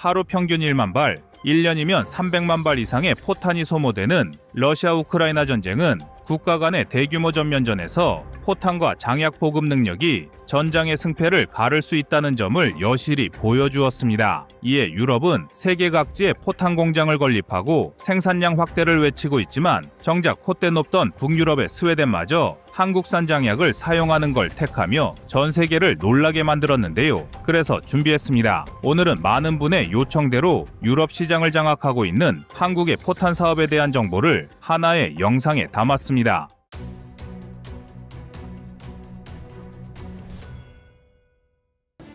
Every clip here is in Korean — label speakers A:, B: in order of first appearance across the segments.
A: 하루 평균 1만 발, 1년이면 300만 발 이상의 포탄이 소모되는 러시아-우크라이나 전쟁은 국가 간의 대규모 전면전에서 포탄과 장약 보급 능력이 전장의 승패를 가를 수 있다는 점을 여실히 보여주었습니다. 이에 유럽은 세계 각지에 포탄 공장을 건립하고 생산량 확대를 외치고 있지만 정작 콧대 높던 북유럽의 스웨덴마저 한국산 장약을 사용하는 걸 택하며 전 세계를 놀라게 만들었는데요. 그래서 준비했습니다. 오늘은 많은 분의 요청대로 유럽 시장을 장악하고 있는 한국의 포탄 사업에 대한 정보를 하나의 영상에 담았습니다.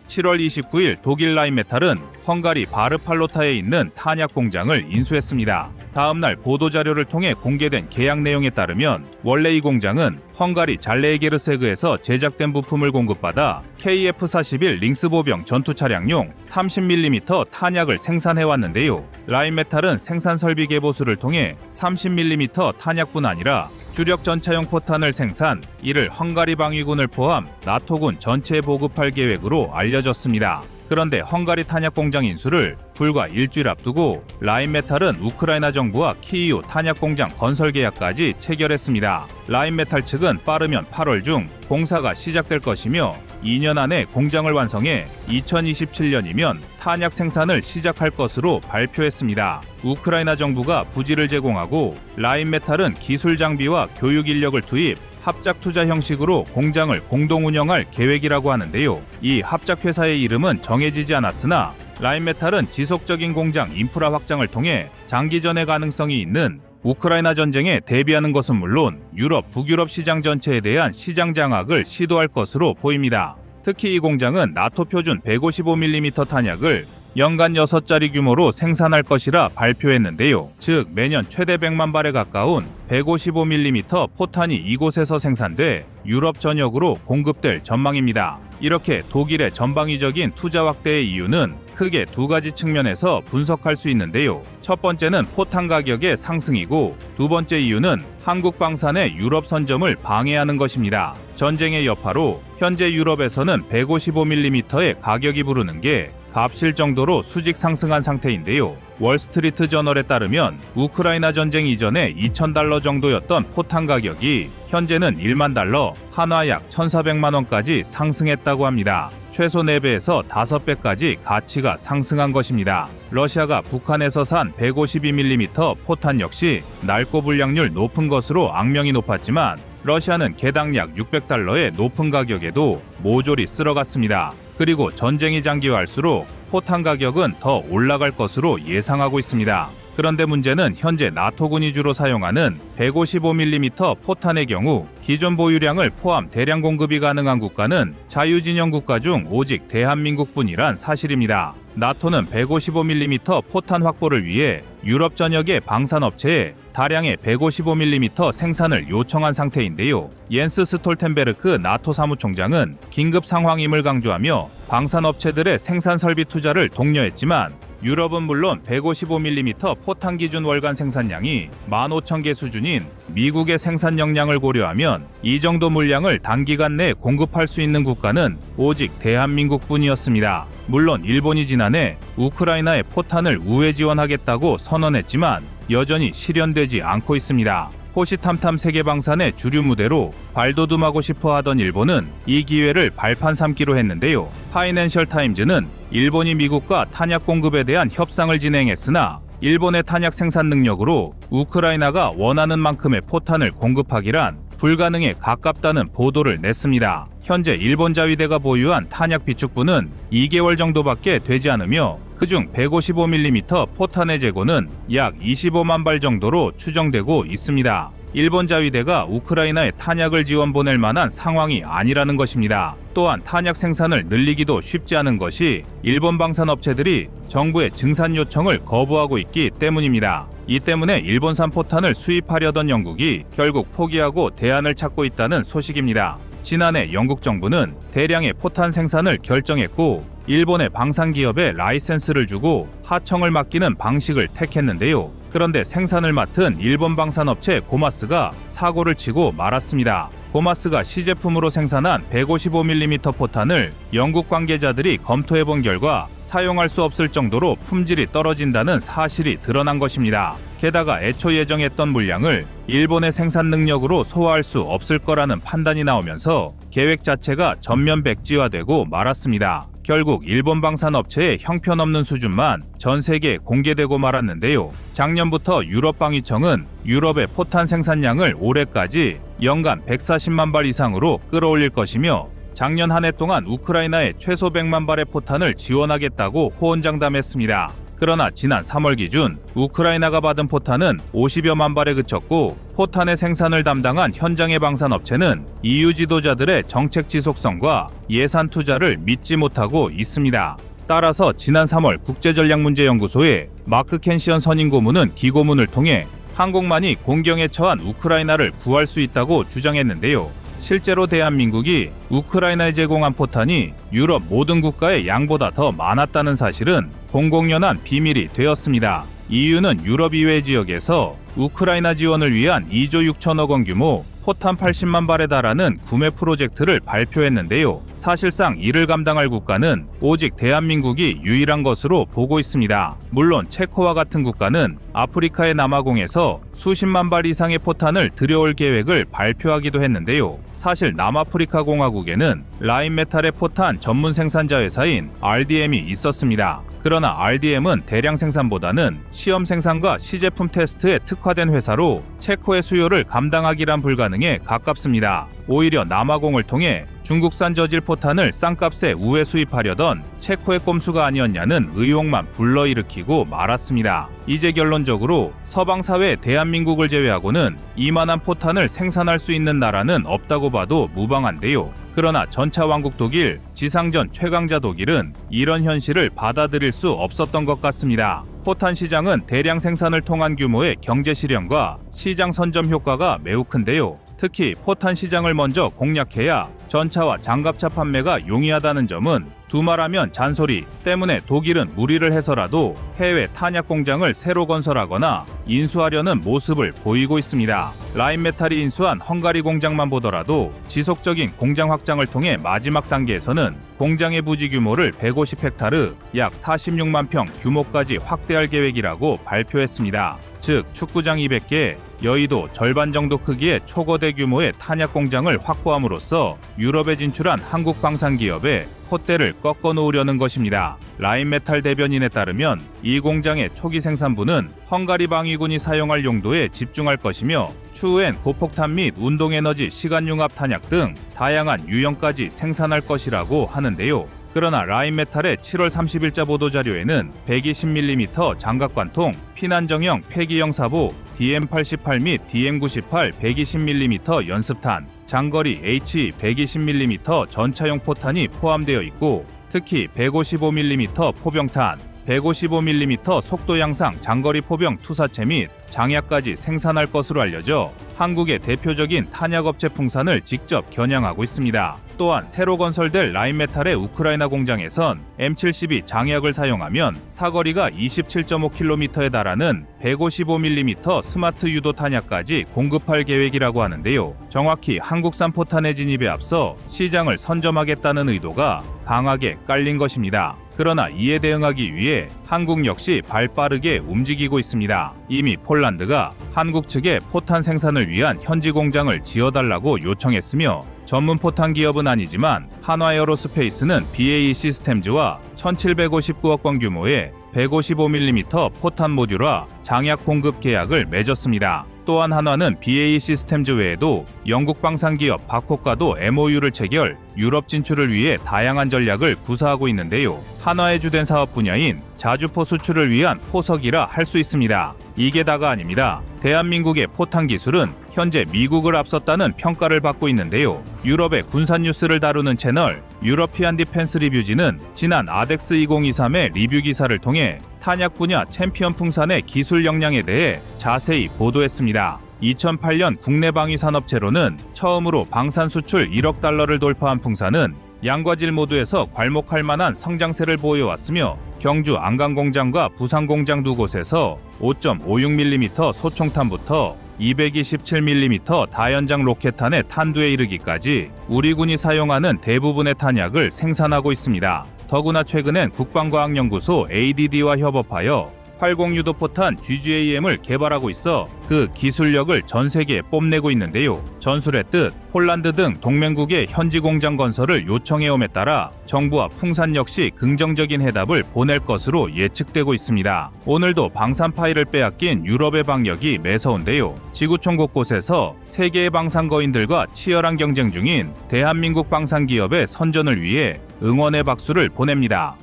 A: (7월 29일) 독일 라인메탈은 헝가리 바르팔로타에 있는 탄약 공장을 인수했습니다. 다음날 보도자료를 통해 공개된 계약 내용에 따르면 원래 이 공장은 헝가리 잘레에게르세그에서 제작된 부품을 공급받아 KF-41 링스보병 전투 차량용 30mm 탄약을 생산해왔는데요. 라인메탈은 생산 설비 개보수를 통해 30mm 탄약뿐 아니라 주력 전차용 포탄을 생산, 이를 헝가리 방위군을 포함 나토군 전체에 보급할 계획으로 알려졌습니다. 그런데 헝가리 탄약 공장 인수를 불과 일주일 앞두고 라인메탈은 우크라이나 정부와 키이우 탄약 공장 건설 계약까지 체결했습니다. 라인메탈 측은 빠르면 8월 중 공사가 시작될 것이며 2년 안에 공장을 완성해 2027년이면 탄약 생산을 시작할 것으로 발표했습니다. 우크라이나 정부가 부지를 제공하고 라인메탈은 기술 장비와 교육 인력을 투입, 합작 투자 형식으로 공장을 공동 운영할 계획이라고 하는데요. 이 합작 회사의 이름은 정해지지 않았으나 라인메탈은 지속적인 공장 인프라 확장을 통해 장기전의 가능성이 있는 우크라이나 전쟁에 대비하는 것은 물론 유럽, 북유럽 시장 전체에 대한 시장 장악을 시도할 것으로 보입니다. 특히 이 공장은 나토 표준 155mm 탄약을 연간 6자리 규모로 생산할 것이라 발표했는데요. 즉 매년 최대 100만 발에 가까운 155mm 포탄이 이곳에서 생산돼 유럽 전역으로 공급될 전망입니다. 이렇게 독일의 전방위적인 투자 확대의 이유는 크게 두 가지 측면에서 분석할 수 있는데요. 첫 번째는 포탄 가격의 상승이고 두 번째 이유는 한국 방산의 유럽 선점을 방해하는 것입니다. 전쟁의 여파로 현재 유럽에서는 155mm의 가격이 부르는 게 값일 정도로 수직 상승한 상태인데요. 월스트리트 저널에 따르면 우크라이나 전쟁 이전에 $2,000 정도였던 포탄 가격이 현재는 $1만, 한화 약 1,400만 원까지 상승했다고 합니다. 최소 4배에서 5배까지 가치가 상승한 것입니다. 러시아가 북한에서 산 152mm 포탄 역시 낡고 불량률 높은 것으로 악명이 높았지만 러시아는 개당 약 $600의 높은 가격에도 모조리 쓸어갔습니다. 그리고 전쟁이 장기화할수록 포탄 가격은 더 올라갈 것으로 예상하고 있습니다. 그런데 문제는 현재 나토군이 주로 사용하는 155mm 포탄의 경우 기존 보유량을 포함 대량 공급이 가능한 국가는 자유진영 국가 중 오직 대한민국뿐이란 사실입니다. 나토는 155mm 포탄 확보를 위해 유럽 전역의 방산업체에 다량의 155mm 생산을 요청한 상태인데요. 옌스 스톨텐베르크 나토 사무총장은 긴급 상황임을 강조하며 방산업체들의 생산 설비 투자를 독려했지만 유럽은 물론 155mm 포탄 기준 월간 생산량이 15,000개 수준인 미국의 생산 역량을 고려하면 이 정도 물량을 단기간 내에 공급할 수 있는 국가는 오직 대한민국뿐이었습니다. 물론 일본이 지난해 우크라이나의 포탄을 우회 지원하겠다고 선언했지만 여전히 실현되지 않고 있습니다. 호시탐탐 세계방산의 주류 무대로 발돋움하고 싶어 하던 일본은 이 기회를 발판 삼기로 했는데요. 파이낸셜 타임즈는 일본이 미국과 탄약 공급에 대한 협상을 진행했으나 일본의 탄약 생산 능력으로 우크라이나가 원하는 만큼의 포탄을 공급하기란 불가능에 가깝다는 보도를 냈습니다. 현재 일본 자위대가 보유한 탄약 비축부는 2개월 정도밖에 되지 않으며 그중 155mm 포탄의 재고는 약 25만 발 정도로 추정되고 있습니다. 일본 자위대가 우크라이나에 탄약을 지원 보낼 만한 상황이 아니라는 것입니다. 또한 탄약 생산을 늘리기도 쉽지 않은 것이 일본 방산업체들이 정부의 증산 요청을 거부하고 있기 때문입니다. 이 때문에 일본산 포탄을 수입하려던 영국이 결국 포기하고 대안을 찾고 있다는 소식입니다. 지난해 영국 정부는 대량의 포탄 생산을 결정했고 일본의 방산기업에 라이센스를 주고 하청을 맡기는 방식을 택했는데요. 그런데 생산을 맡은 일본 방산업체 고마스가 사고를 치고 말았습니다. 고마스가 시제품으로 생산한 155mm 포탄을 영국 관계자들이 검토해본 결과 사용할 수 없을 정도로 품질이 떨어진다는 사실이 드러난 것입니다. 게다가 애초 예정했던 물량을 일본의 생산 능력으로 소화할 수 없을 거라는 판단이 나오면서 계획 자체가 전면 백지화되고 말았습니다. 결국 일본 방산업체의 형편없는 수준만 전 세계에 공개되고 말았는데요. 작년부터 유럽방위청은 유럽의 포탄 생산량을 올해까지 연간 140만 발 이상으로 끌어올릴 것이며 작년 한 해 동안 우크라이나에 최소 100만 발의 포탄을 지원하겠다고 호언장담했습니다. 그러나 지난 3월 기준 우크라이나가 받은 포탄은 50여만 발에 그쳤고 포탄의 생산을 담당한 현장의 방산업체는 EU 지도자들의 정책 지속성과 예산 투자를 믿지 못하고 있습니다. 따라서 지난 3월 국제전략문제연구소의 마크 켄시언 선임 고문은 기고문을 통해 한국만이 공경에 처한 우크라이나를 구할 수 있다고 주장했는데요. 실제로 대한민국이 우크라이나에 제공한 포탄이 유럽 모든 국가의 양보다 더 많았다는 사실은 공공연한 비밀이 되었습니다. EU는 유럽 이외 지역에서 우크라이나 지원을 위한 2조 6천억 원 규모 포탄 80만 발에 달하는 구매 프로젝트를 발표했는데요. 사실상 이를 감당할 국가는 오직 대한민국이 유일한 것으로 보고 있습니다. 물론 체코와 같은 국가는 아프리카의 남아공에서 수십만 발 이상의 포탄을 들여올 계획을 발표하기도 했는데요. 사실 남아프리카 공화국에는 라인메탈의 포탄 전문 생산자 회사인 RDM이 있었습니다. 그러나 RDM은 대량 생산보다는 시험 생산과 시제품 테스트에 특화된 회사로 체코의 수요를 감당하기란 불가능에 가깝습니다. 오히려 남아공을 통해 중국산 저질 포탄을 싼값에 우회 수입하려던 체코의 꼼수가 아니었냐는 의혹만 불러일으키고 말았습니다. 이제 결론적으로 서방 사회 대한민국을 제외하고는 이만한 포탄을 생산할 수 있는 나라는 없다고 봐도 무방한데요. 그러나 전차 왕국 독일, 지상전 최강자 독일은 이런 현실을 받아들일 수 없었던 것 같습니다. 포탄 시장은 대량 생산을 통한 규모의 경제 실현과 시장 선점 효과가 매우 큰데요. 특히 포탄 시장을 먼저 공략해야 전차와 장갑차 판매가 용이하다는 점은 두말하면 잔소리 때문에 독일은 무리를 해서라도 해외 탄약 공장을 새로 건설하거나 인수하려는 모습을 보이고 있습니다. 라인메탈이 인수한 헝가리 공장만 보더라도 지속적인 공장 확장을 통해 마지막 단계에서는 공장의 부지 규모를 150헥타르 약 46만 평 규모까지 확대할 계획이라고 발표했습니다. 즉 축구장 200개, 여의도 절반 정도 크기의 초거대 규모의 탄약 공장을 확보함으로써 유럽에 진출한 한국 방산 기업의 콧대를 꺾어 놓으려는 것입니다. 라인메탈 대변인에 따르면 이 공장의 초기 생산부는 헝가리 방위군이 사용할 용도에 집중할 것이며 추후엔 고폭탄 및 운동에너지 시간융합 탄약 등 다양한 유형까지 생산할 것이라고 하는데요. 그러나 라인메탈의 7월 30일자 보도자료에는 120mm 장갑관통, 피난정형 폐기형 사보, DM88 및 DM98 120mm 연습탄, 장거리 HE 120mm 전차용 포탄이 포함되어 있고 특히 155mm 포병탄, 155mm 속도 양상 장거리 포병 투사체 및 장약까지 생산할 것으로 알려져 한국의 대표적인 탄약업체 풍산을 직접 겨냥하고 있습니다. 또한 새로 건설될 라인메탈의 우크라이나 공장에선 M72 장약을 사용하면 사거리가 27.5km에 달하는 155mm 스마트 유도 탄약까지 공급할 계획이라고 하는데요. 정확히 한국산 포탄의 진입에 앞서 시장을 선점하겠다는 의도가 강하게 깔린 것입니다. 그러나 이에 대응하기 위해 한국 역시 발빠르게 움직이고 있습니다. 이미 폴란드가 한국 측에 포탄 생산을 위한 현지 공장을 지어달라고 요청했으며 전문 포탄 기업은 아니지만 한화에어로스페이스는 BAE 시스템즈와 1,759억 원 규모의 155mm 포탄 모듈화 장약 공급 계약을 맺었습니다. 또한 한화는 BAE 시스템즈 외에도 영국 방산기업 바코과도 MOU를 체결, 유럽 진출을 위해 다양한 전략을 구사하고 있는데요. 한화의 주된 사업 분야인 자주포 수출을 위한 포석이라 할 수 있습니다. 이게 다가 아닙니다. 대한민국의 포탄 기술은 현재 미국을 앞섰다는 평가를 받고 있는데요. 유럽의 군산 뉴스를 다루는 채널 유러피안 디펜스 리뷰지는 지난 아덱스 2023의 리뷰 기사를 통해 탄약 분야 챔피언 풍산의 기술 역량에 대해 자세히 보도했습니다. 2008년 국내 방위 산업체로는 처음으로 방산 수출 1억 달러를 돌파한 풍산은 양과 질 모두에서 괄목할 만한 성장세를 보여왔으며 경주 안강공장과 부산공장 두 곳에서 5.56mm 소총탄부터 227mm 다연장 로켓탄의 탄두에 이르기까지 우리 군이 사용하는 대부분의 탄약을 생산하고 있습니다. 더구나 최근엔 국방과학연구소 ADD와 협업하여 활공유도포탄 GGAM을 개발하고 있어 그 기술력을 전 세계에 뽐내고 있는데요. 전술했듯 폴란드 등 동맹국의 현지 공장 건설을 요청해옴에 따라 정부와 풍산 역시 긍정적인 해답을 보낼 것으로 예측되고 있습니다. 오늘도 방산 파일을 빼앗긴 유럽의 방역이 매서운데요. 지구촌 곳곳에서 세계의 방산거인들과 치열한 경쟁 중인 대한민국 방산기업의 선전을 위해 응원의 박수를 보냅니다.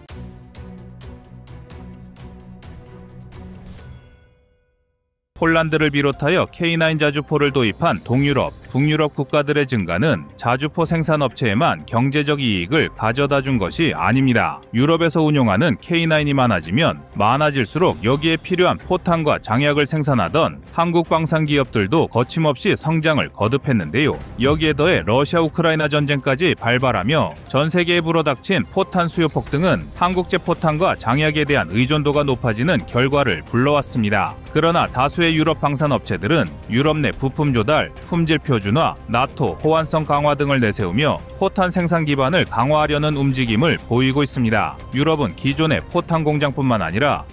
A: 폴란드를 비롯하여 K9 자주포를 도입한 동유럽, 북유럽 국가들의 증가는 자주포 생산업체에만 경제적 이익을 가져다 준 것이 아닙니다. 유럽에서 운용하는 K9이 많아지면 많아질수록 여기에 필요한 포탄과 장약을 생산하던 한국 방산 기업들도 거침없이 성장을 거듭했는데요. 여기에 더해 러시아 우크라이나 전쟁까지 발발하며 전 세계에 불어닥친 포탄 수요 폭등은 한국제 포탄과 장약에 대한 의존도가 높아지는 결과를 불러왔습니다. 그러나 다수의 유럽 방산업체들은 유럽 내 부품 조달, 품질 표준화, 나토, 호환성 강화 등을 내세우며 포탄 생산 기반을 강화하려는 움직임을 보이고 있습니다. 유럽은 기존의 포탄 공장뿐만 아니라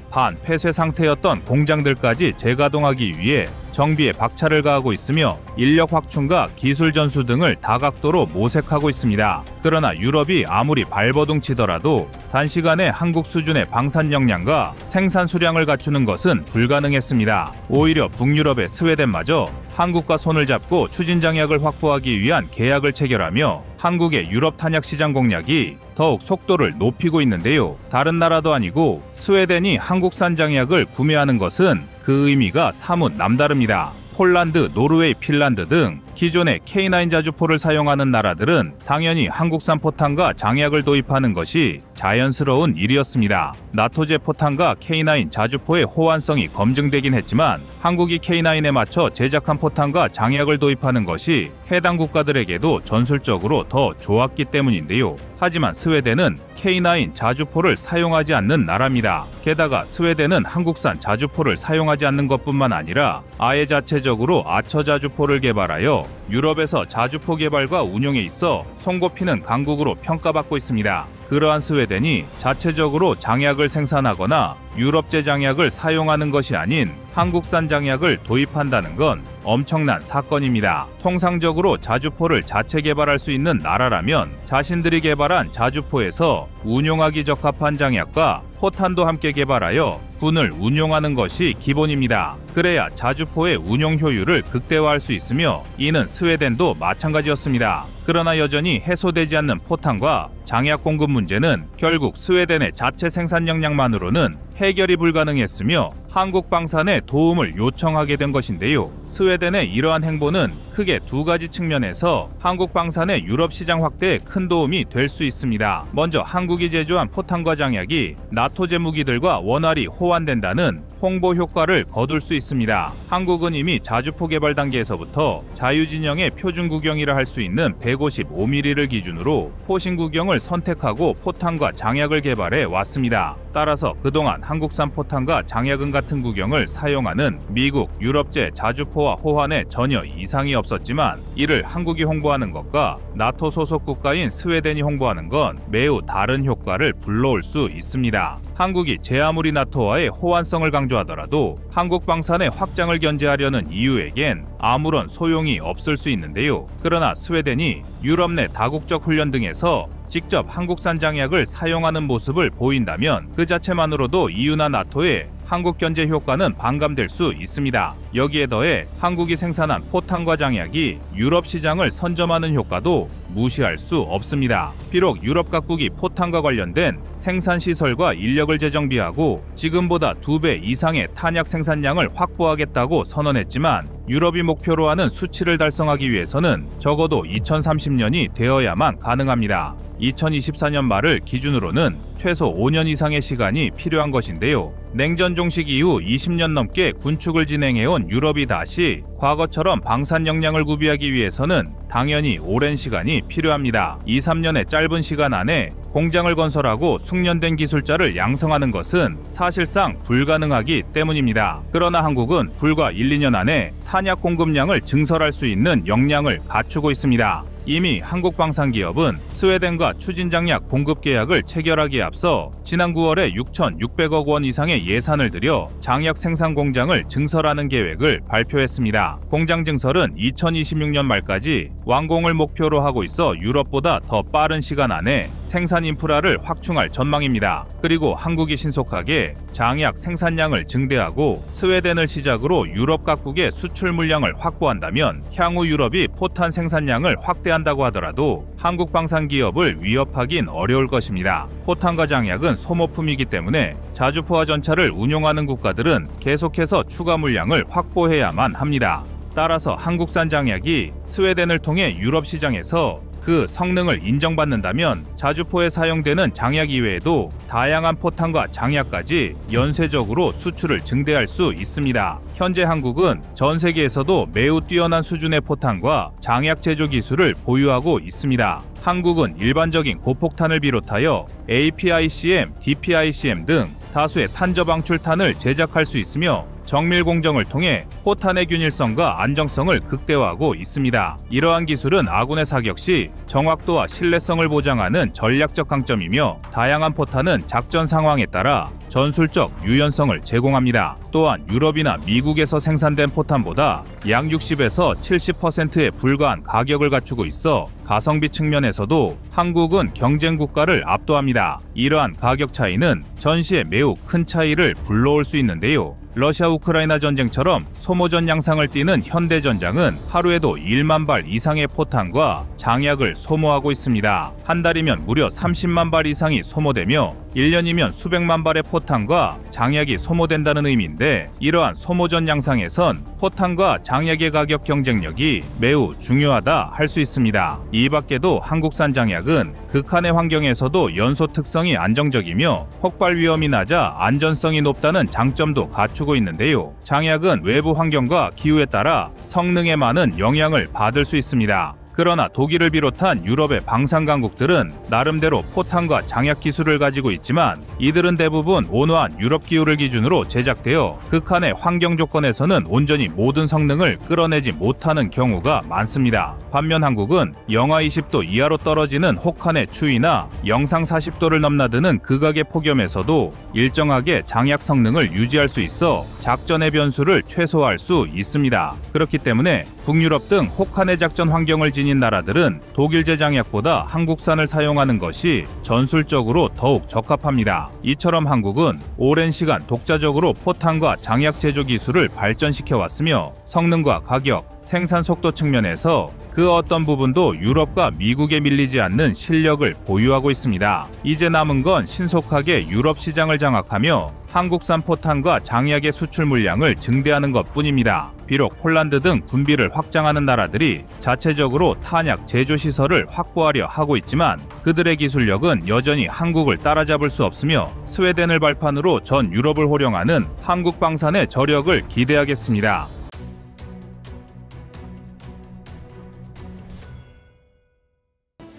A: 폐쇄 상태였던 공장들까지 재가동하기 위해 정비에 박차를 가하고 있으며 인력 확충과 기술 전수 등을 다각도로 모색하고 있습니다. 그러나 유럽이 아무리 발버둥 치더라도 단시간에 한국 수준의 방산 역량과 생산 수량을 갖추는 것은 불가능했습니다. 오히려 북유럽의 스웨덴마저 한국과 손을 잡고 추진 장약을 확보하기 위한 계약을 체결하며 한국의 유럽 탄약 시장 공략이 더욱 속도를 높이고 있는데요. 다른 나라도 아니고 스웨덴이 한국산 장약을 구매하는 것은 그 의미가 사뭇 남다릅니다. 폴란드, 노르웨이, 핀란드 등 기존의 K9 자주포를 사용하는 나라들은 당연히 한국산 포탄과 장약을 도입하는 것이 자연스러운 일이었습니다. 나토제 포탄과 K9 자주포의 호환성이 검증되긴 했지만 한국이 K9에 맞춰 제작한 포탄과 장약을 도입하는 것이 해당 국가들에게도 전술적으로 더 좋았기 때문인데요. 하지만 스웨덴은 K9 자주포를 사용하지 않는 나라입니다. 게다가 스웨덴은 한국산 자주포를 사용하지 않는 것뿐만 아니라 아예 자체적으로 아처 자주포를 개발하여 유럽에서 자주포 개발과 운용에 있어 손꼽히는 강국으로 평가받고 있습니다. 그러한 스웨덴이 자체적으로 장약을 생산하거나 유럽제 장약을 사용하는 것이 아닌 한국산 장약을 도입한다는 건 엄청난 사건입니다. 통상적으로 자주포를 자체 개발할 수 있는 나라라면 자신들이 개발한 자주포에서 운용하기 적합한 장약과 포탄도 함께 개발하여 군을 운용하는 것이 기본입니다. 그래야 자주포의 운용 효율을 극대화할 수 있으며 이는 스웨덴도 마찬가지였습니다. 그러나 여전히 해소되지 않는 포탄과 장약 공급 문제는 결국 스웨덴의 자체 생산 역량만으로는 해결이 불가능했으며 한국 방산에 도움을 요청하게 된 것인데요. 스웨덴의 이러한 행보는 크게 두 가지 측면에서 한국 방산의 유럽 시장 확대에 큰 도움이 될 수 있습니다. 먼저 한국이 제조한 포탄과 장약이 나토제 무기들과 원활히 호환된다는 홍보 효과를 거둘 수 있습니다. 한국은 이미 자주포 개발 단계에서부터 자유진영의 표준 구경이라 할 수 있는 155mm를 기준으로 포신 구경을 선택하고 포탄과 장약을 개발해 왔습니다. 따라서 그동안 한국산 포탄과 장약은 같은 구경을 사용하는 미국, 유럽제 자주포와 호환에 전혀 이상이 없었지만 이를 한국이 홍보하는 것과 나토 소속 국가인 스웨덴이 홍보하는 건 매우 다른 효과를 불러올 수 있습니다. 한국이 제 아무리 나토와의 호환성을 강조하더라도 한국 방산의 확장을 견제하려는 EU에겐 아무런 소용이 없을 수 있는데요. 그러나 스웨덴이 유럽 내 다국적 훈련 등에서 직접 한국산 장약을 사용하는 모습을 보인다면 그 자체만으로도 EU나 나토의 한국 견제 효과는 반감될 수 있습니다. 여기에 더해 한국이 생산한 포탄과 장약이 유럽 시장을 선점하는 효과도 무시할 수 없습니다. 비록 유럽 각국이 포탄과 관련된 생산 시설과 인력을 재정비하고 지금보다 2배 이상의 탄약 생산량을 확보하겠다고 선언했지만 유럽이 목표로 하는 수치를 달성하기 위해서는 적어도 2030년이 되어야만 가능합니다. 2024년 말을 기준으로는 최소 5년 이상의 시간이 필요한 것인데요. 냉전 종식 이후 20년 넘게 군축을 진행해온 유럽이 다시 과거처럼 방산 역량을 구비하기 위해서는 당연히 오랜 시간이 필요합니다. 2-3년의 짧은 시간 안에 공장을 건설하고 숙련된 기술자를 양성하는 것은 사실상 불가능하기 때문입니다. 그러나 한국은 불과 1-2년 안에 탄약 공급량을 증설할 수 있는 역량을 갖추고 있습니다. 이미 한국방산기업은 스웨덴과 추진장약 공급 계약을 체결하기에 앞서 지난 9월에 6,600억 원 이상의 예산을 들여 장약 생산 공장을 증설하는 계획을 발표했습니다. 공장 증설은 2026년 말까지 완공을 목표로 하고 있어 유럽보다 더 빠른 시간 안에 생산 인프라를 확충할 전망입니다. 그리고 한국이 신속하게 장약 생산량을 증대하고 스웨덴을 시작으로 유럽 각국의 수출 물량을 확보한다면 향후 유럽이 포탄 생산량을 확대한다고 하더라도 한국 방산기업을 위협하긴 어려울 것입니다. 포탄과 장약은 소모품이기 때문에 자주포와 전차를 운용하는 국가들은 계속해서 추가 물량을 확보해야만 합니다. 따라서 한국산 장약이 스웨덴을 통해 유럽 시장에서 그 성능을 인정받는다면 자주포에 사용되는 장약 이외에도 다양한 포탄과 장약까지 연쇄적으로 수출을 증대할 수 있습니다. 현재 한국은 전 세계에서도 매우 뛰어난 수준의 포탄과 장약 제조 기술을 보유하고 있습니다. 한국은 일반적인 고폭탄을 비롯하여 APICM, DPICM 등 다수의 탄저방출탄을 제작할 수 있으며 정밀 공정을 통해 포탄의 균일성과 안정성을 극대화하고 있습니다. 이러한 기술은 아군의 사격 시 정확도와 신뢰성을 보장하는 전략적 강점이며 다양한 포탄은 작전 상황에 따라 전술적 유연성을 제공합니다. 또한 유럽이나 미국에서 생산된 포탄보다 약 60에서 70%에 불과한 가격을 갖추고 있어 가성비 측면에서도 한국은 경쟁 국가를 압도합니다. 이러한 가격 차이는 전시에 매우 큰 차이를 불러올 수 있는데요. 러시아 우크라이나 전쟁처럼 소모전 양상을 띠는 현대전장은 하루에도 1만 발 이상의 포탄과 장약을 소모하고 있습니다. 한 달이면 무려 30만 발 이상이 소모되며 1년이면 수백만 발의 포탄과 장약이 소모된다는 의미인데 이러한 소모전 양상에선 포탄과 장약의 가격 경쟁력이 매우 중요하다 할 수 있습니다. 이 밖에도 한국산 장약은 극한의 환경에서도 연소 특성이 안정적이며 폭발 위험이 낮아 안전성이 높다는 장점도 갖추고 있는데요. 장약은 외부 환경과 기후에 따라 성능에 많은 영향을 받을 수 있습니다. 그러나 독일을 비롯한 유럽의 방산 강국들은 나름대로 포탄과 장약 기술을 가지고 있지만 이들은 대부분 온화한 유럽 기후를 기준으로 제작되어 극한의 환경 조건에서는 온전히 모든 성능을 끌어내지 못하는 경우가 많습니다. 반면 한국은 영하 20도 이하로 떨어지는 혹한의 추위나 영상 40도를 넘나드는 극악의 폭염에서도 일정하게 장약 성능을 유지할 수 있어 작전의 변수를 최소화할 수 있습니다. 그렇기 때문에 북유럽 등 혹한의 작전 환경을 지닌 나라들은 독일제 장약보다 한국산을 사용하는 것이 전술적으로 더욱 적합합니다. 이처럼 한국은 오랜 시간 독자적으로 포탄과 장약 제조 기술을 발전시켜 왔으며 성능과 가격, 생산 속도 측면에서 그 어떤 부분도 유럽과 미국에 밀리지 않는 실력을 보유하고 있습니다. 이제 남은 건 신속하게 유럽 시장을 장악하며 한국산 포탄과 장약의 수출 물량을 증대하는 것뿐입니다. 비록 폴란드 등 군비를 확장하는 나라들이 자체적으로 탄약 제조 시설을 확보하려 하고 있지만 그들의 기술력은 여전히 한국을 따라잡을 수 없으며 스웨덴을 발판으로 전 유럽을 호령하는 한국 방산의 저력을 기대하겠습니다.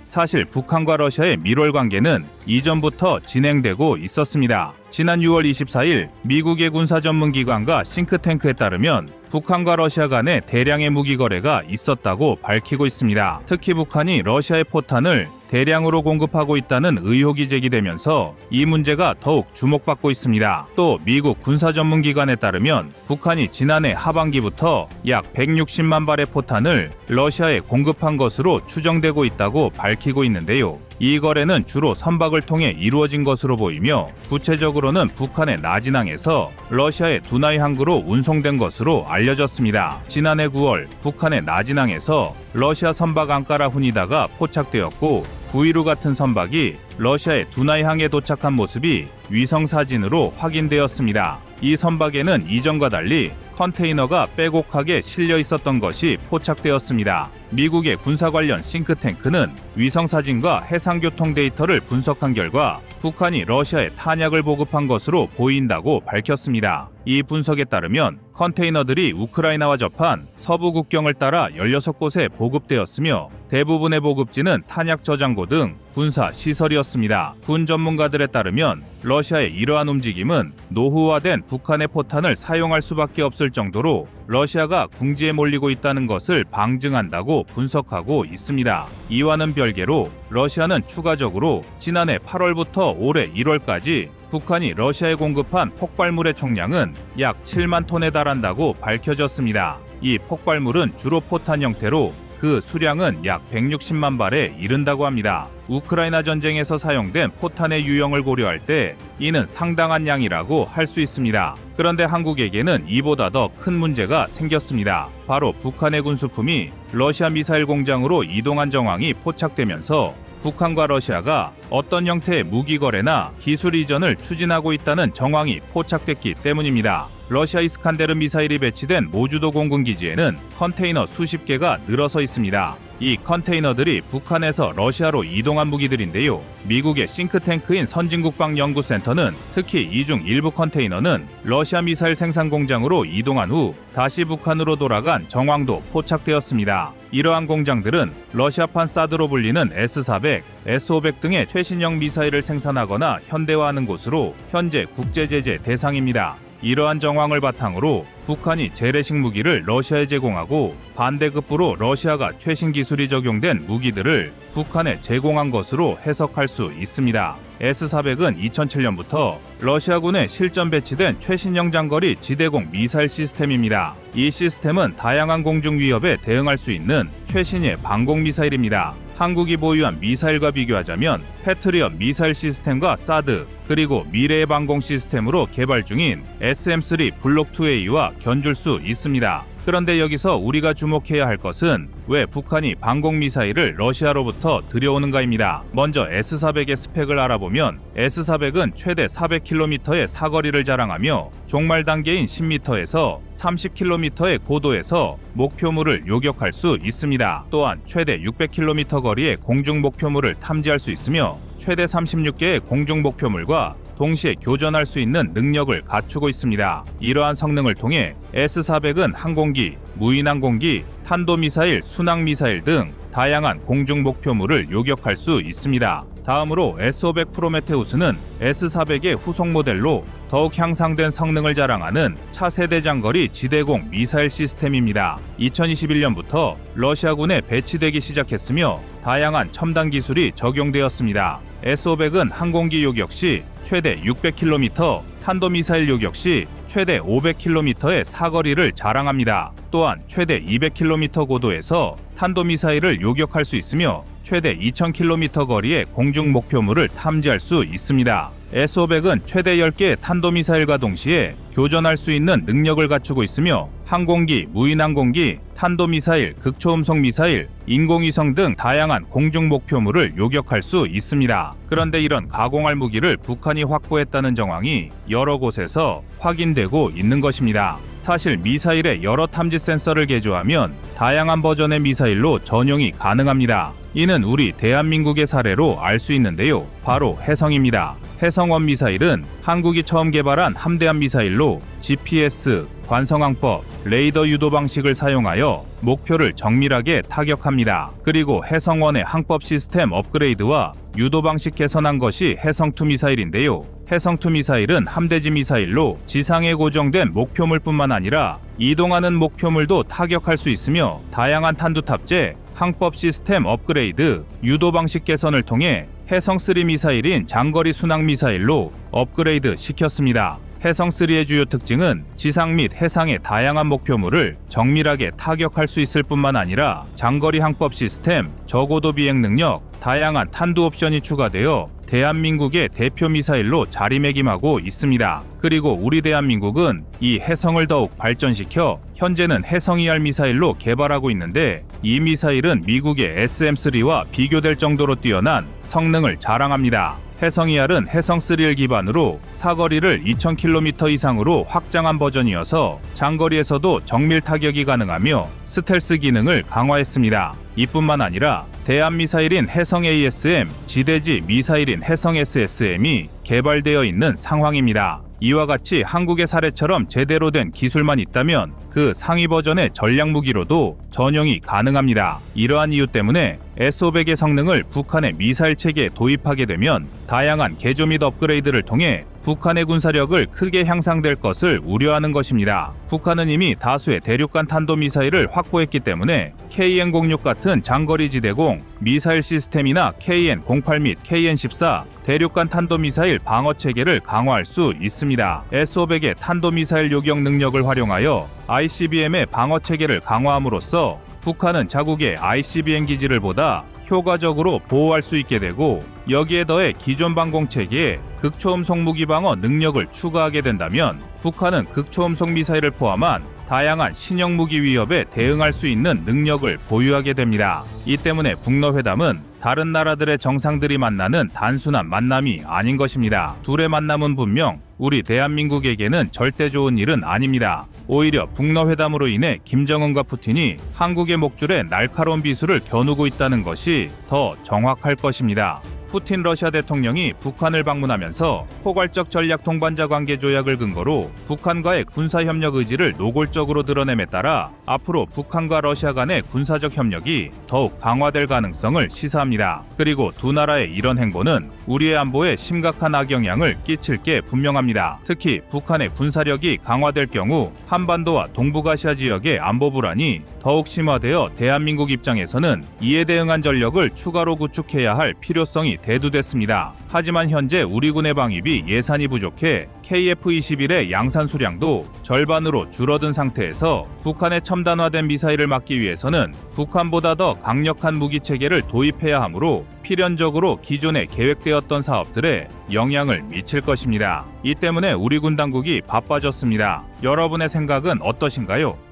A: 사실 북한과 러시아의 밀월 관계는 이전부터 진행되고 있었습니다. 지난 6월 24일 미국의 군사 전문기관과 싱크탱크에 따르면 북한과 러시아 간에 대량의 무기 거래가 있었다고 밝히고 있습니다. 특히 북한이 러시아의 포탄을 대량으로 공급하고 있다는 의혹이 제기되면서 이 문제가 더욱 주목받고 있습니다. 또 미국 군사 전문기관에 따르면 북한이 지난해 하반기부터 약 160만 발의 포탄을 러시아에 공급한 것으로 추정되고 있다고 밝히고 있는데요. 이 거래는 주로 선박을 통해 이루어진 것으로 보이며 구체적으로는 북한의 나진항에서 러시아의 두나이 항구로 운송된 것으로 알려졌습니다. 지난해 9월 북한의 나진항에서 러시아 선박 앙까라 후니다가 포착되었고 9.12 같은 선박이 러시아의 두나이항에 도착한 모습이 위성 사진으로 확인되었습니다. 이 선박에는 이전과 달리 컨테이너가 빼곡하게 실려 있었던 것이 포착되었습니다. 미국의 군사 관련 싱크탱크는 위성사진과 해상교통 데이터를 분석한 결과 북한이 러시아에 탄약을 보급한 것으로 보인다고 밝혔습니다. 이 분석에 따르면 컨테이너들이 우크라이나와 접한 서부 국경을 따라 16곳에 보급되었으며 대부분의 보급지는 탄약 저장고 등 군사 시설이었습니다. 군 전문가들에 따르면 러시아의 이러한 움직임은 노후화된 북한의 포탄을 사용할 수밖에 없을 정도로 러시아가 궁지에 몰리고 있다는 것을 방증한다고 분석하고 있습니다. 이와는 별개로 러시아는 추가적으로 지난해 8월부터 올해 1월까지 북한이 러시아에 공급한 폭발물의 총량은 약 7만 톤에 달한다고 밝혀졌습니다. 이 폭발물은 주로 포탄 형태로 그 수량은 약 160만 발에 이른다고 합니다. 우크라이나 전쟁에서 사용된 포탄의 유형을 고려할 때 이는 상당한 양이라고 할 수 있습니다. 그런데 한국에게는 이보다 더 큰 문제가 생겼습니다. 바로 북한의 군수품이 러시아 미사일 공장으로 이동한 정황이 포착되면서 북한과 러시아가 어떤 형태의 무기 거래나 기술 이전을 추진하고 있다는 정황이 포착됐기 때문입니다. 러시아 이스칸데르 미사일이 배치된 모주도 공군기지에는 컨테이너 수십 개가 늘어서 있습니다. 이 컨테이너들이 북한에서 러시아로 이동한 무기들인데요. 미국의 싱크탱크인 선진국방연구센터는 특히 이 중 일부 컨테이너는 러시아 미사일 생산 공장으로 이동한 후 다시 북한으로 돌아간 정황도 포착되었습니다. 이러한 공장들은 러시아판 사드로 불리는 S-400, S-500 등의 최신형 미사일을 생산하거나 현대화하는 곳으로 현재 국제제재 대상입니다. 이러한 정황을 바탕으로 북한이 재래식 무기를 러시아에 제공하고 반대급부로 러시아가 최신 기술이 적용된 무기들을 북한에 제공한 것으로 해석할 수 있습니다. S-400은 2007년부터 러시아군에 실전 배치된 최신형 장거리 지대공 미사일 시스템입니다. 이 시스템은 다양한 공중 위협에 대응할 수 있는 최신의 방공 미사일입니다. 한국이 보유한 미사일과 비교하자면 패트리엇 미사일 시스템과 사드, 그리고 미래의 방공 시스템으로 개발 중인 SM-3 블록2A와 견줄 수 있습니다. 그런데 여기서 우리가 주목해야 할 것은 왜 북한이 방공 미사일을 러시아로부터 들여오는가입니다. 먼저 S-400의 스펙을 알아보면 S-400은 최대 400km의 사거리를 자랑하며 종말 단계인 10m에서 30km의 고도에서 목표물을 요격할 수 있습니다. 또한 최대 600km 거리의 공중 목표물을 탐지할 수 있으며 최대 36개의 공중 목표물과 동시에 교전할 수 있는 능력을 갖추고 있습니다. 이러한 성능을 통해 S-400은 항공기, 무인항공기, 탄도미사일, 순항미사일 등 다양한 공중 목표물을 요격할 수 있습니다. 다음으로 S-500 프로메테우스는 S-400의 후속 모델로 더욱 향상된 성능을 자랑하는 차세대 장거리 지대공 미사일 시스템입니다. 2021년부터 러시아군에 배치되기 시작했으며 다양한 첨단 기술이 적용되었습니다. S-500은 항공기 요격 시 최대 600km, 탄도미사일 요격 시 최대 500km의 사거리를 자랑합니다. 또한 최대 200km 고도에서 탄도미사일을 요격할 수 있으며 최대 2000km 거리의 공중 목표물을 탐지할 수 있습니다. S-500은 최대 10개의 탄도미사일과 동시에 교전할 수 있는 능력을 갖추고 있으며 항공기, 무인항공기, 탄도미사일, 극초음속 미사일, 인공위성 등 다양한 공중 목표물을 요격할 수 있습니다. 그런데 이런 가공할 무기를 북한이 확보했다는 정황이 여러 곳에서 확인되고 있는 것입니다. 사실 미사일에 여러 탐지 센서를 개조하면 다양한 버전의 미사일로 전용이 가능합니다. 이는 우리 대한민국의 사례로 알 수 있는데요. 바로 해성입니다. 해성원 미사일은 한국이 처음 개발한 함대함 미사일로 GPS, 관성항법, 레이더 유도 방식을 사용하여 목표를 정밀하게 타격합니다. 그리고 해성원의 항법 시스템 업그레이드와 유도 방식 개선한 것이 해성2 미사일인데요. 해성2 미사일은 함대지 미사일로 지상에 고정된 목표물뿐만 아니라 이동하는 목표물도 타격할 수 있으며 다양한 탄두 탑재, 항법 시스템 업그레이드, 유도 방식 개선을 통해 해성3 미사일인 장거리 순항 미사일로 업그레이드 시켰습니다. 해성3의 주요 특징은 지상 및 해상의 다양한 목표물을 정밀하게 타격할 수 있을 뿐만 아니라 장거리 항법 시스템, 저고도 비행 능력, 다양한 탄두 옵션이 추가되어 대한민국의 대표 미사일로 자리매김하고 있습니다. 그리고 우리 대한민국은 이 해성을 더욱 발전시켜 현재는 해성-2R 미사일로 개발하고 있는데 이 미사일은 미국의 SM-3와 비교될 정도로 뛰어난 성능을 자랑합니다. 해성2R은 해성3를 기반으로 사거리를 2000km 이상으로 확장한 버전이어서 장거리에서도 정밀 타격이 가능하며 스텔스 기능을 강화했습니다. 이뿐만 아니라 대한미사일인 해성-ASM, 지대지 미사일인 해성-SSM이 개발되어 있는 상황입니다. 이와 같이 한국의 사례처럼 제대로 된 기술만 있다면 그 상위 버전의 전략 무기로도 전용이 가능합니다. 이러한 이유 때문에 S-500의 성능을 북한의 미사일 체계에 도입하게 되면 다양한 개조 및 업그레이드를 통해 북한의 군사력을 크게 향상될 것을 우려하는 것입니다. 북한은 이미 다수의 대륙간 탄도미사일을 확보했기 때문에 KN-06 같은 장거리 지대공 미사일 시스템이나 KN-08 및 KN-14 대륙간 탄도미사일 방어체계를 강화할 수 있습니다. S-500의 탄도미사일 요격 능력을 활용하여 ICBM의 방어체계를 강화함으로써 북한은 자국의 ICBM 기지를 보다 효과적으로 보호할 수 있게 되고, 여기에 더해 기존 방공체계에 극초음속 무기 방어 능력을 추가하게 된다면 북한은 극초음속 미사일을 포함한 다양한 신형 무기 위협에 대응할 수 있는 능력을 보유하게 됩니다. 이 때문에 북러 회담은 다른 나라들의 정상들이 만나는 단순한 만남이 아닌 것입니다. 둘의 만남은 분명 우리 대한민국에게는 절대 좋은 일은 아닙니다. 오히려 북러 회담으로 인해 김정은과 푸틴이 한국의 목줄에 날카로운 비수를 겨누고 있다는 것이 더 정확할 것입니다. 푸틴 러시아 대통령이 북한을 방문하면서 포괄적 전략 동반자 관계 조약을 근거로 북한과의 군사협력 의지를 노골적으로 드러냄에 따라 앞으로 북한과 러시아 간의 군사적 협력이 더욱 강화될 가능성을 시사합니다. 그리고 두 나라의 이런 행보는 우리의 안보에 심각한 악영향을 끼칠 게 분명합니다. 특히 북한의 군사력이 강화될 경우 한반도와 동북아시아 지역의 안보 불안이 더욱 심화되어 대한민국 입장에서는 이에 대응한 전력을 추가로 구축해야 할 필요성이 대두됐습니다. 하지만 현재 우리 군의 방위비 예산이 부족해 KF-21의 양산 수량도 절반으로 줄어든 상태에서 북한의 첨단화된 미사일을 막기 위해서는 북한보다 더 강력한 무기체계를 도입해야 하므로 필연적으로 기존에 계획되었던 사업들에 영향을 미칠 것입니다. 이 때문에 우리 군 당국이 바빠졌습니다. 여러분의 생각은 어떠신가요?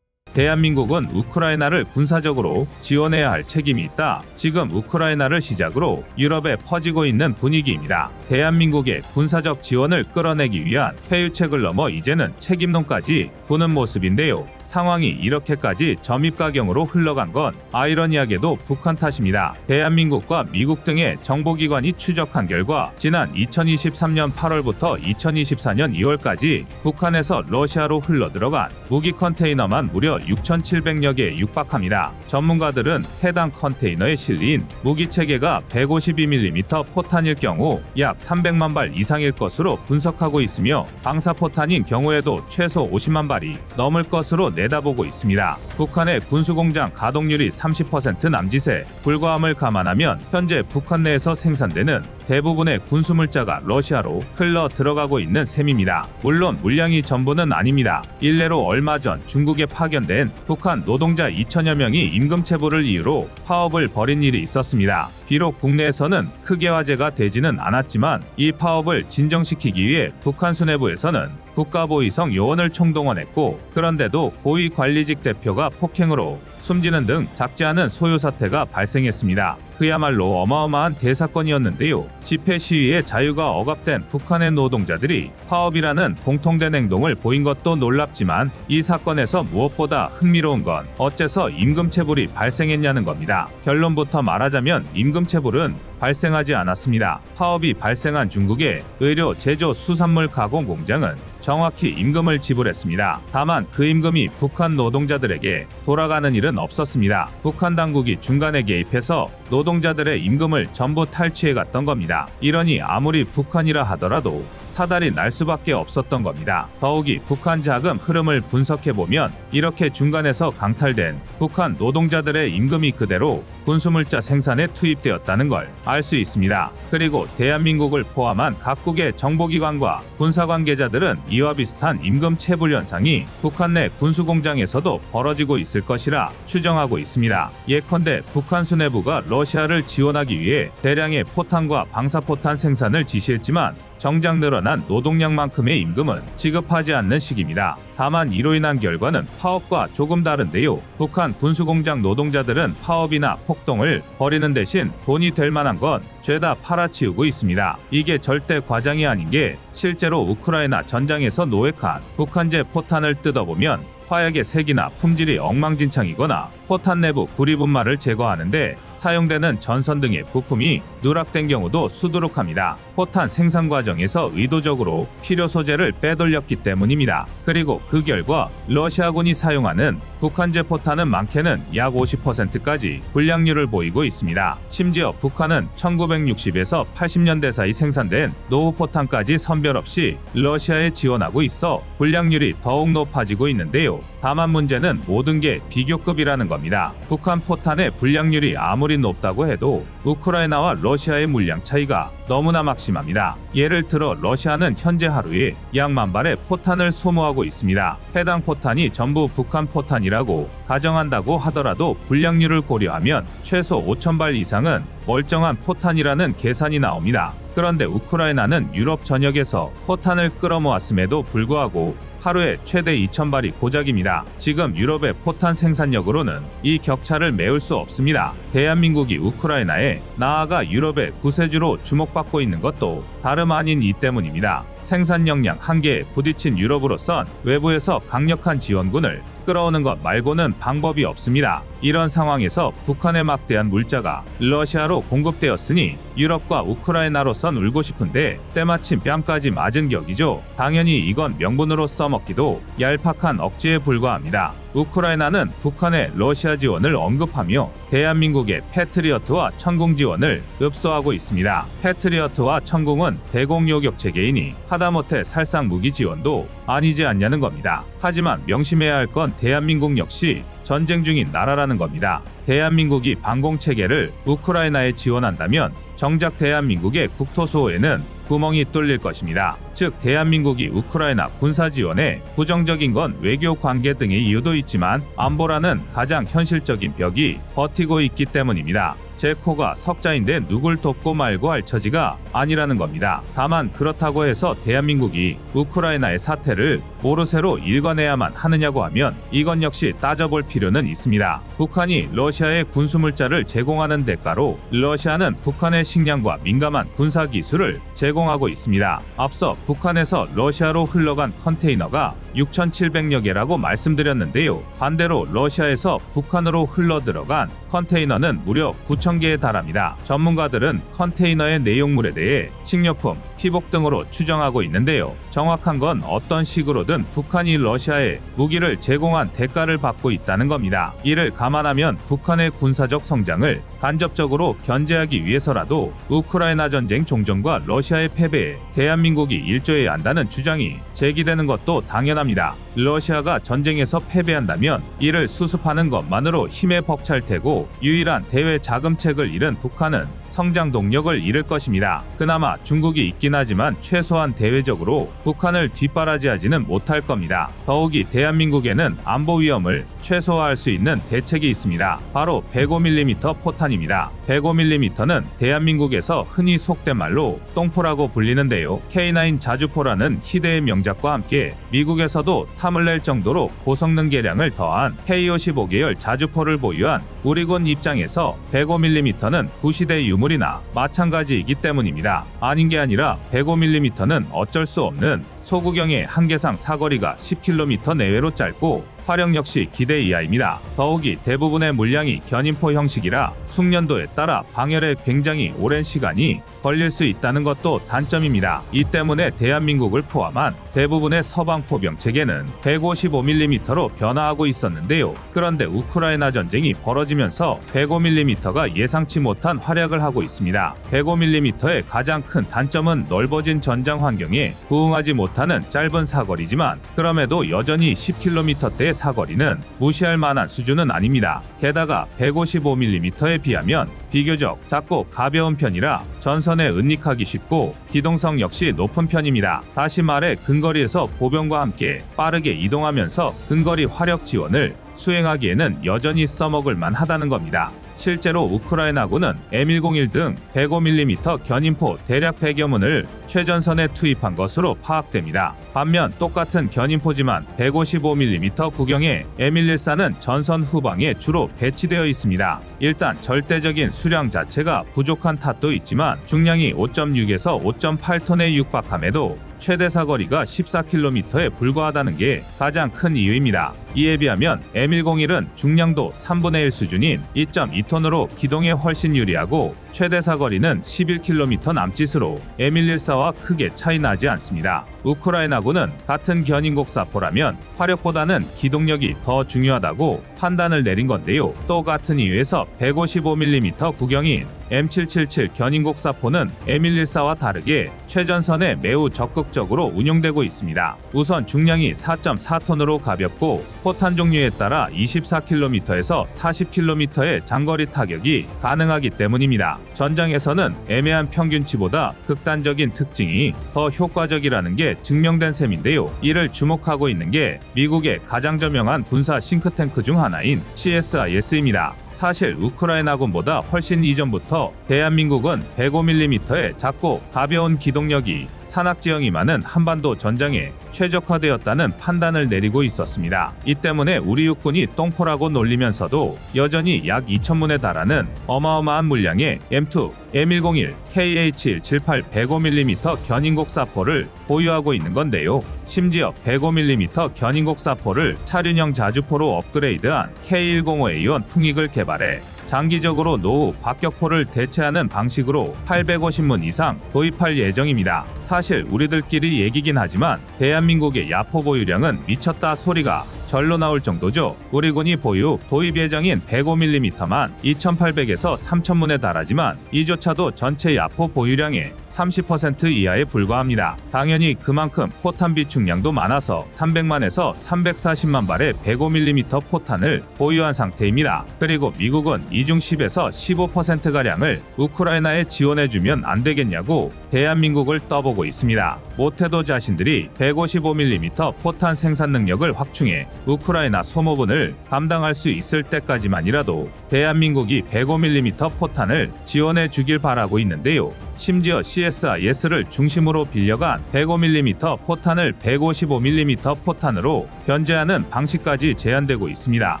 A: 대한민국은 우크라이나를 군사적으로 지원해야 할 책임이 있다. 지금 우크라이나를 시작으로 유럽에 퍼지고 있는 분위기입니다. 대한민국의 군사적 지원을 끌어내기 위한 회유책을 넘어 이제는 책임론까지 부는 모습인데요. 상황이 이렇게까지 점입가경으로 흘러간 건 아이러니하게도 북한 탓입니다. 대한민국과 미국 등의 정보기관이 추적한 결과 지난 2023년 8월부터 2024년 2월까지 북한에서 러시아로 흘러들어간 무기 컨테이너만 무려 6,700여 개에 육박합니다. 전문가들은 해당 컨테이너에 실린 무기체계가 152mm 포탄일 경우 약 300만 발 이상일 것으로 분석하고 있으며 방사포탄인 경우에도 최소 50만 발이 넘을 것으로 내다보고 있습니다. 북한의 군수공장 가동률이 30% 남짓에 불과함을 감안하면 현재 북한 내에서 생산되는 대부분의 군수물자가 러시아로 흘러 들어가고 있는 셈입니다. 물론 물량이 전부는 아닙니다. 일례로 얼마 전 중국에 파견된 북한 노동자 2천여 명이 임금 체불을 이유로 파업을 벌인 일이 있었습니다. 비록 국내에서는 크게 화제가 되지는 않았지만 이 파업을 진정시키기 위해 북한 수뇌부에서는 국가보위성 요원을 총동원했고, 그런데도 고위관리직 대표가 폭행으로 숨지는 등 작지 않은 소요 사태가 발생했습니다. 그야말로 어마어마한 대사건이었는데요. 집회 시위의 자유가 억압된 북한의 노동자들이 파업이라는 공통된 행동을 보인 것도 놀랍지만 이 사건에서 무엇보다 흥미로운 건 어째서 임금체불이 발생했냐는 겁니다. 결론부터 말하자면 임금체불은 발생하지 않았습니다. 파업이 발생한 중국의 의료 제조 수산물 가공 공장은 정확히 임금을 지불했습니다. 다만 그 임금이 북한 노동자들에게 돌아가는 일은 없었습니다. 북한 당국이 중간에 개입해서 노동자들의 임금을 전부 탈취해 갔던 겁니다. 이러니 아무리 북한이라 하더라도 사달이 날 수밖에 없었던 겁니다. 더욱이 북한 자금 흐름을 분석해보면 이렇게 중간에서 강탈된 북한 노동자들의 임금이 그대로 군수물자 생산에 투입되었다는 걸 알 수 있습니다. 그리고 대한민국을 포함한 각국의 정보기관과 군사관계자들은 이와 비슷한 임금 체불 현상이 북한 내 군수공장에서도 벌어지고 있을 것이라 추정하고 있습니다. 예컨대 북한 수뇌부가 러시아를 지원하기 위해 대량의 포탄과 방사포탄 생산을 지시했지만 정작 늘어난 노동량만큼의 임금은 지급하지 않는 식입니다. 다만 이로 인한 결과는 파업과 조금 다른데요. 북한 군수공장 노동자들은 파업이나 폭동을 벌이는 대신 돈이 될 만한 건 죄다 팔아치우고 있습니다. 이게 절대 과장이 아닌 게 실제로 우크라이나 전장에서 노획한 북한제 포탄을 뜯어보면 화약의 색이나 품질이 엉망진창이거나 포탄 내부 구리분말을 제거하는데 사용되는 전선 등의 부품이 누락된 경우도 수두룩합니다. 포탄 생산 과정에서 의도적으로 필요 소재를 빼돌렸기 때문입니다. 그리고 그 결과 러시아군이 사용하는 북한제 포탄은 많게는 약 50%까지 불량률을 보이고 있습니다. 심지어 북한은 1960에서 80년대 사이 생산된 노후 포탄까지 선별 없이 러시아에 지원하고 있어 불량률이 더욱 높아지고 있는데요. 다만 문제는 모든 게 비교급이라는 겁니다. 북한 포탄의 불량률이 아무리 높다고 해도 우크라이나와 러시아의 물량 차이가 너무나 막심합니다. 예를 들어 러시아는 현재 하루에 약 10,000발의 포탄을 소모하고 있습니다. 해당 포탄이 전부 북한 포탄이라고 가정한다고 하더라도 불량률을 고려하면 최소 5,000발 이상은 멀쩡한 포탄이라는 계산이 나옵니다. 그런데 우크라이나는 유럽 전역에서 포탄을 끌어모았음에도 불구하고 하루에 최대 2,000발이 고작입니다. 지금 유럽의 포탄 생산력으로는 이 격차를 메울 수 없습니다. 대한민국이 우크라이나에 나아가 유럽의 구세주로 주목받고 있는 것도 다름 아닌 이 때문입니다. 생산 역량 한계에 부딪힌 유럽으로선 외부에서 강력한 지원군을 끌어오는 것 말고는 방법이 없습니다. 이런 상황에서 북한의 막대한 물자가 러시아로 공급되었으니 유럽과 우크라이나로선 울고 싶은데 때마침 뺨까지 맞은 격이죠. 당연히 이건 명분으로 써먹기도 얄팍한 억지에 불과합니다. 우크라이나는 북한의 러시아 지원을 언급하며 대한민국의 패트리어트와 천궁 지원을 읍소하고 있습니다. 패트리어트와 천궁은 대공 요격 체계이니 하다못해 살상 무기 지원도 아니지 않냐는 겁니다. 하지만 명심해야 할 건 대한민국 역시 전쟁 중인 나라라는 겁니다. 대한민국이 방공체계를 우크라이나에 지원한다면 정작 대한민국의 국토수호에는 구멍이 뚫릴 것입니다. 즉 대한민국이 우크라이나 군사 지원에 부정적인 건 외교 관계 등의 이유도 있지만 안보라는 가장 현실적인 벽이 버티고 있기 때문입니다. 제 코가 석자인데 누굴 돕고 말고 할 처지가 아니라는 겁니다. 다만 그렇다고 해서 대한민국이 우크라이나의 사태를 모르쇠로 읽어내야만 하느냐고 하면 이건 역시 따져볼 필요는 있습니다. 북한이 러시아에 군수물자를 제공하는 대가로 러시아는 북한의 식량과 민감한 군사기술을 제공하고 있습니다. 앞서 북한에서 러시아로 흘러간 컨테이너가 6,700여 개라고 말씀드렸는데요. 반대로 러시아에서 북한으로 흘러들어간 컨테이너는 무려 9,000개에 달합니다. 전문가들은 컨테이너의 내용물에 대해 식료품, 피복 등으로 추정하고 있는데요. 정확한 건 어떤 식으로든 북한이 러시아에 무기를 제공한 대가를 받고 있다는 겁니다. 이를 감안하면 북한의 군사적 성장을 간접적으로 견제하기 위해서라도 우크라이나 전쟁 종전과 러시아의 패배에 대한민국이 일조해야 한다는 주장이 제기되는 것도 당연합니다. 러시아가 전쟁에서 패배한다면 이를 수습하는 것만으로 힘에 벅찰 테고 유일한 대외 자금책을 잃은 북한은 성장 동력을 잃을 것입니다. 그나마 중국이 있긴 하지만 최소한 대외적으로 북한을 뒷바라지하지는 못할 겁니다. 더욱이 대한민국에는 안보 위험을 최소화할 수 있는 대책이 있습니다. 바로 105mm 포탄입니다. 105mm는 대한민국에서 흔히 속된 말로 똥포라고 불리는데요. K9 자주포라는 희대의 명작과 함께 미국에서도 탐을 낼 정도로 고성능 개량을 더한 K55 계열 자주포를 보유한 우리군 입장에서 105mm는 구시대 유물이나 마찬가지이기 때문입니다. 아닌 게 아니라 105mm는 어쩔 수 없는 소구경의 한계상 사거리가 10km 내외로 짧고 화력 역시 기대 이하입니다. 더욱이 대부분의 물량이 견인포 형식이라 숙련도에 따라 방열에 굉장히 오랜 시간이 걸릴 수 있다는 것도 단점입니다. 이 때문에 대한민국을 포함한 대부분의 서방 포병 체계는 155mm로 변화하고 있었는데요. 그런데 우크라이나 전쟁이 벌어지면서 105mm가 예상치 못한 활약을 하고 있습니다. 105mm의 가장 큰 단점은 넓어진 전장 환경에 부응하지 못하는 짧은 사거리지만 그럼에도 여전히 10km대의 사거리는 무시할 만한 수준은 아닙니다. 게다가 155mm에 비하면 비교적 작고 가벼운 편이라 전선에 은닉하기 쉽고 기동성 역시 높은 편입니다. 다시 말해 근거리에서 보병과 함께 빠르게 이동하면서 근거리 화력 지원을 수행하기에는 여전히 써먹을 만하다는 겁니다. 실제로 우크라이나군은 M101 등 105mm 견인포 대략 100여 문을 최전선에 투입한 것으로 파악됩니다. 반면 똑같은 견인포지만 155mm 구경의 M114는 전선 후방에 주로 배치되어 있습니다. 일단 절대적인 수량 자체가 부족한 탓도 있지만 중량이 5.6에서 5.8톤에 육박함에도 최대 사거리가 14km에 불과하다는 게 가장 큰 이유입니다. 이에 비하면 M101은 중량도 3분의 1 수준인 2.2톤으로 기동에 훨씬 유리하고 최대 사거리는 11km 남짓으로 M114와 크게 차이 나지 않습니다. 우크라이나군은 같은 견인곡사포라면 화력보다는 기동력이 더 중요하다고 판단을 내린 건데요. 또 같은 이유에서 155mm 구경인 M777 견인곡사포는 M114와 다르게 최전선에 매우 적극적으로 운용되고 있습니다. 우선 중량이 4.4톤으로 가볍고 포탄 종류에 따라 24km에서 40km의 장거리 타격이 가능하기 때문입니다. 전장에서는 애매한 평균치보다 극단적인 특징이 더 효과적이라는 게 증명된 셈인데요. 이를 주목하고 있는 게 미국의 가장 저명한 군사 싱크탱크 중 하나인 CSIS입니다. 사실 우크라이나군보다 훨씬 이전부터 대한민국은 105mm의 작고 가벼운 기동력이 산악지형이 많은 한반도 전장에 최적화되었다는 판단을 내리고 있었습니다. 이 때문에 우리 육군이 똥포라고 놀리면서도 여전히 약 2,000문에 달하는 어마어마한 물량의 M2, M101, KH-178 105mm 견인곡사포를 보유하고 있는 건데요. 심지어 105mm 견인곡사포를 차륜형 자주포로 업그레이드한 K105A1 풍익을 개발해 장기적으로 노후 박격포를 대체하는 방식으로 850문 이상 도입할 예정입니다. 사실 우리들끼리 얘기긴 하지만 대한민국의 야포 보유량은 미쳤다 소리가 절로 나올 정도죠. 우리 군이 보유 도입 예정인 105mm만 2,800에서 3,000문에 달하지만 이조차도 전체 야포 보유량의 30% 이하에 불과합니다. 당연히 그만큼 포탄 비축량도 많아서 300만에서 340만 발의 105mm 포탄을 보유한 상태입니다. 그리고 미국은 이중 10에서 15%가량을 우크라이나에 지원해주면 안 되겠냐고 대한민국을 떠보고 있습니다. 못해도 자신들이 155mm 포탄 생산 능력을 확충해 우크라이나 소모분을 감당할 수 있을 때까지만이라도 대한민국이 105mm 포탄을 지원해 주길 바라고 있는데요. 심지어 CSIS를 중심으로 빌려간 105mm 포탄을 155mm 포탄으로 변제하는 방식까지 제한되고 있습니다.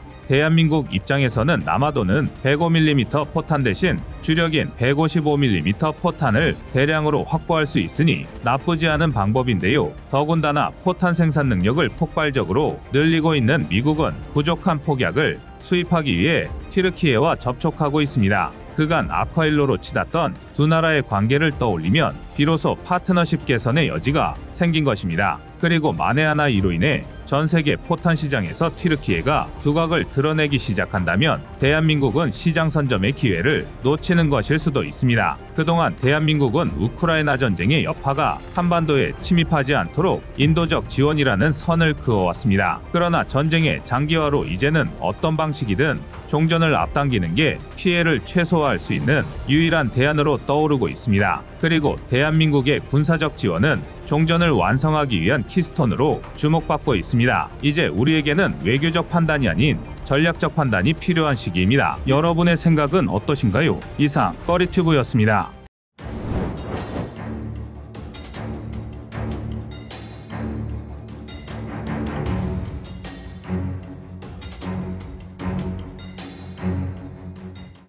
A: 대한민국 입장에서는 남아도는 105mm 포탄 대신 주력인 155mm 포탄을 대량으로 확보할 수 있으니 나쁘지 않은 방법인데요. 더군다나 포탄 생산 능력을 폭발적으로 늘리고 있는 미국은 부족한 폭약을 수입하기 위해 튀르키예와 접촉하고 있습니다. 그간 아쿠아일로로 치닫던 두 나라의 관계를 떠올리면 비로소 파트너십 개선의 여지가 생긴 것입니다. 그리고 만에 하나 이로 인해 전 세계 포탄 시장에서 튀르키예가 두각을 드러내기 시작한다면 대한민국은 시장 선점의 기회를 놓치는 것일 수도 있습니다. 그동안 대한민국은 우크라이나 전쟁의 여파가 한반도에 침입하지 않도록 인도적 지원이라는 선을 그어왔습니다. 그러나 전쟁의 장기화로 이제는 어떤 방식이든 종전을 앞당기는 게 피해를 최소화할 수 있는 유일한 대안으로 떠오르고 있습니다. 그리고 대한민국의 군사적 지원은 종전을 완성하기 위한 키스톤으로 주목받고 있습니다. 이제 우리에게는 외교적 판단이 아닌 전략적 판단이 필요한 시기입니다. 여러분의 생각은 어떠신가요? 이상 꺼리튜브였습니다.